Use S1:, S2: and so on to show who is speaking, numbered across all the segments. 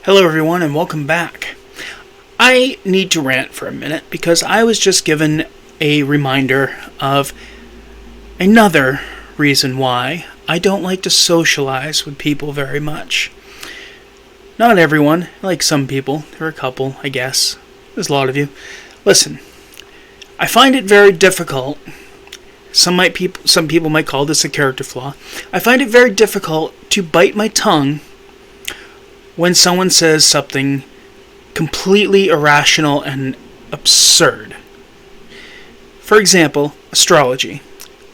S1: Hello everyone and welcome back. I need to rant for a minute because I was just given a reminder of another reason why I don't like to socialize with people very much. Not everyone, like some people. There are a couple, I guess. There's a lot of you. Listen, I find it very difficult. Some people might call this a character flaw. I find it very difficult to bite my tongue when someone says something completely irrational and absurd. For example, astrology.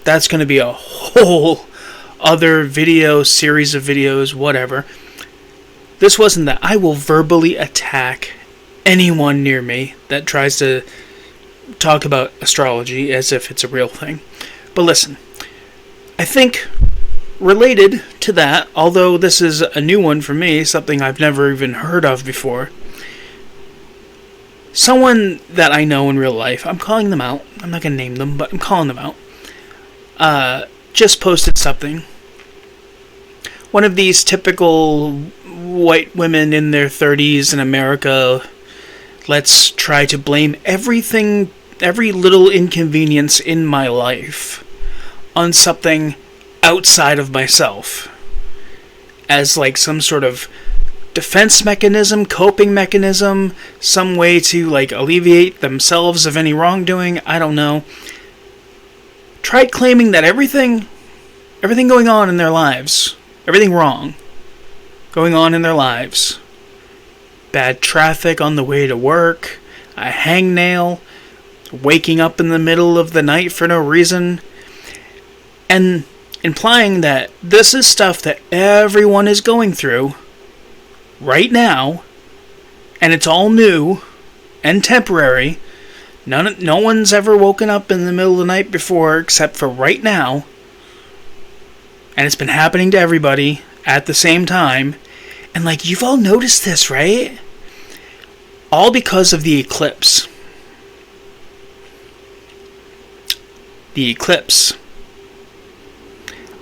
S1: That's going to be a whole other series of videos, whatever. This wasn't that. I will verbally attack anyone near me that tries to talk about astrology as if it's a real thing. But listen, I think related to that, although this is a new one for me, something I've never even heard of before, someone that I know in real life, I'm calling them out, I'm not going to name them, but I'm calling them out, just posted something. One of these typical white women in their 30s in America, let's try to blame every little inconvenience in my life on something outside of myself, as like some sort of defense mechanism, coping mechanism, some way to like alleviate themselves of any wrongdoing. I don't know. Tried claiming that everything going on in their lives, everything wrong going on in their lives, bad traffic on the way to work, a hangnail, waking up in the middle of the night for no reason, and implying that this is stuff that everyone is going through right now, and it's all new and temporary. No one's ever woken up in the middle of the night before except for right now, and it's been happening to everybody at the same time. And like, you've all noticed this, right? All because of the eclipse. The eclipse.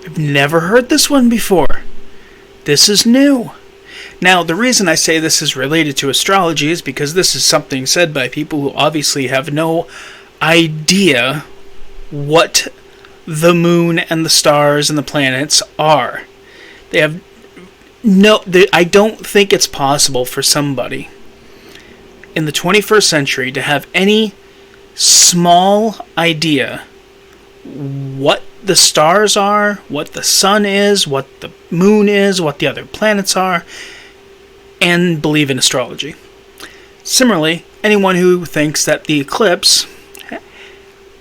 S1: I've never heard this one before. This is new. Now, the reason I say this is related to astrology is because this is something said by people who obviously have no idea what the moon and the stars and the planets are. They have I don't think it's possible for somebody in the 21st century to have any small idea what the stars are, what the sun is, what the moon is, what the other planets are, and believe in astrology. Similarly, anyone who thinks that the eclipse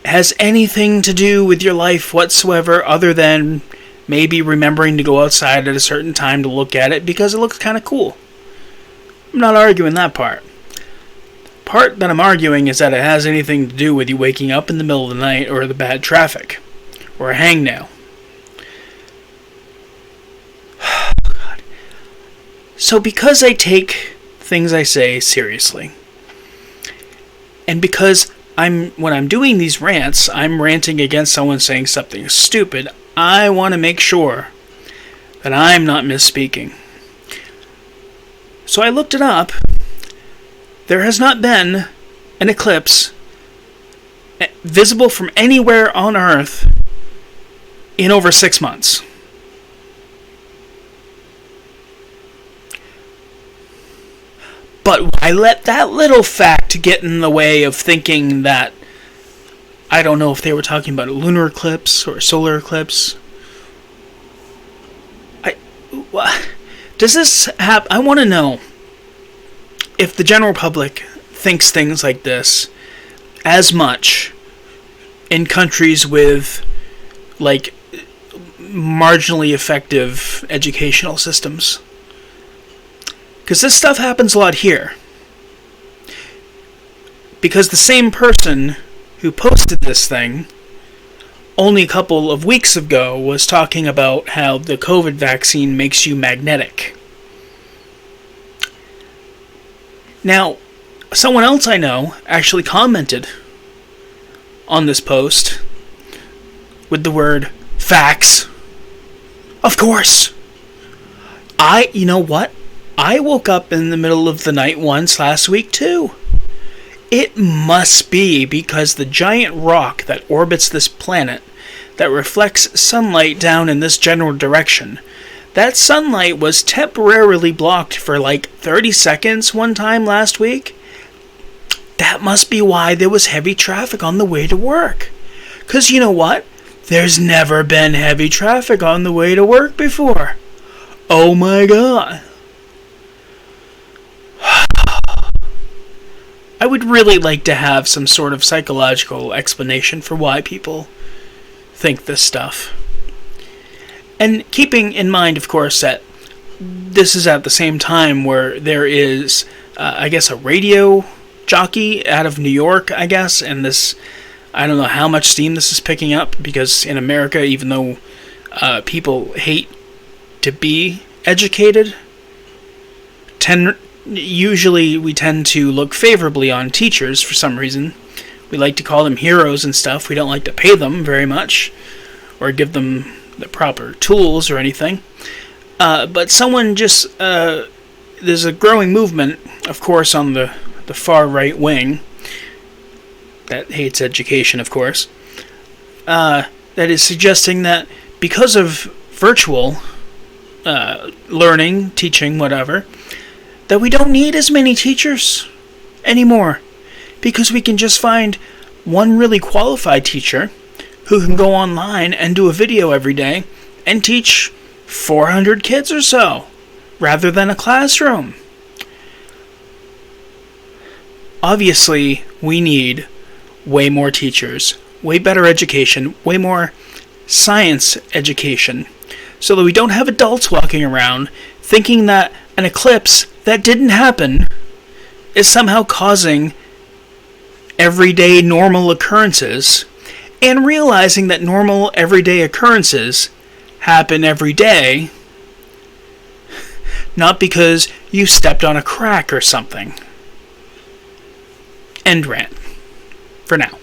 S1: has anything to do with your life whatsoever other than maybe remembering to go outside at a certain time to look at it because it looks kind of cool. I'm not arguing that part. The part that I'm arguing is that it has anything to do with you waking up in the middle of the night or the bad traffic or a hangnail. God. So because I take things I say seriously, and because when I'm doing these rants, I'm ranting against someone saying something stupid, I want to make sure that I'm not misspeaking. So I looked it up. There has not been an eclipse visible from anywhere on Earth in over 6 months. But why let that little fact get in the way of thinking that, I don't know if they were talking about a lunar eclipse or a solar eclipse. Does this happen? I want to know if the general public thinks things like this as much in countries with, like, marginally effective educational systems. Because this stuff happens a lot here. Because the same person who posted this thing only a couple of weeks ago was talking about how the COVID vaccine makes you magnetic. Now, someone else I know actually commented on this post with the word facts. Of course. You know what? I woke up in the middle of the night once last week too. It must be because the giant rock that orbits this planet, that reflects sunlight down in this general direction, that sunlight was temporarily blocked for like 30 seconds one time last week. That must be why there was heavy traffic on the way to work. 'Cause you know what? There's never been heavy traffic on the way to work before. Oh my god. I would really like to have some sort of psychological explanation for why people think this stuff. And keeping in mind, of course, that this is at the same time where there is, I guess, a radio jockey out of New York, I guess, and this, I don't know how much steam this is picking up, because in America, even though people hate to be educated, usually we tend to look favorably on teachers for some reason. We like to call them heroes and stuff. We don't like to pay them very much or give them the proper tools or anything. But someone just... there's a growing movement, of course, on the far right wing that hates education, of course, that is suggesting that because of virtual learning, teaching, whatever, that we don't need as many teachers anymore, because we can just find one really qualified teacher who can go online and do a video every day and teach 400 kids or so, rather than a classroom. Obviously, we need way more teachers, way better education, way more science education, so that we don't have adults walking around thinking that an eclipse that didn't happen is somehow causing everyday normal occurrences, and realizing that normal everyday occurrences happen every day, not because you stepped on a crack or something. End rant. For now.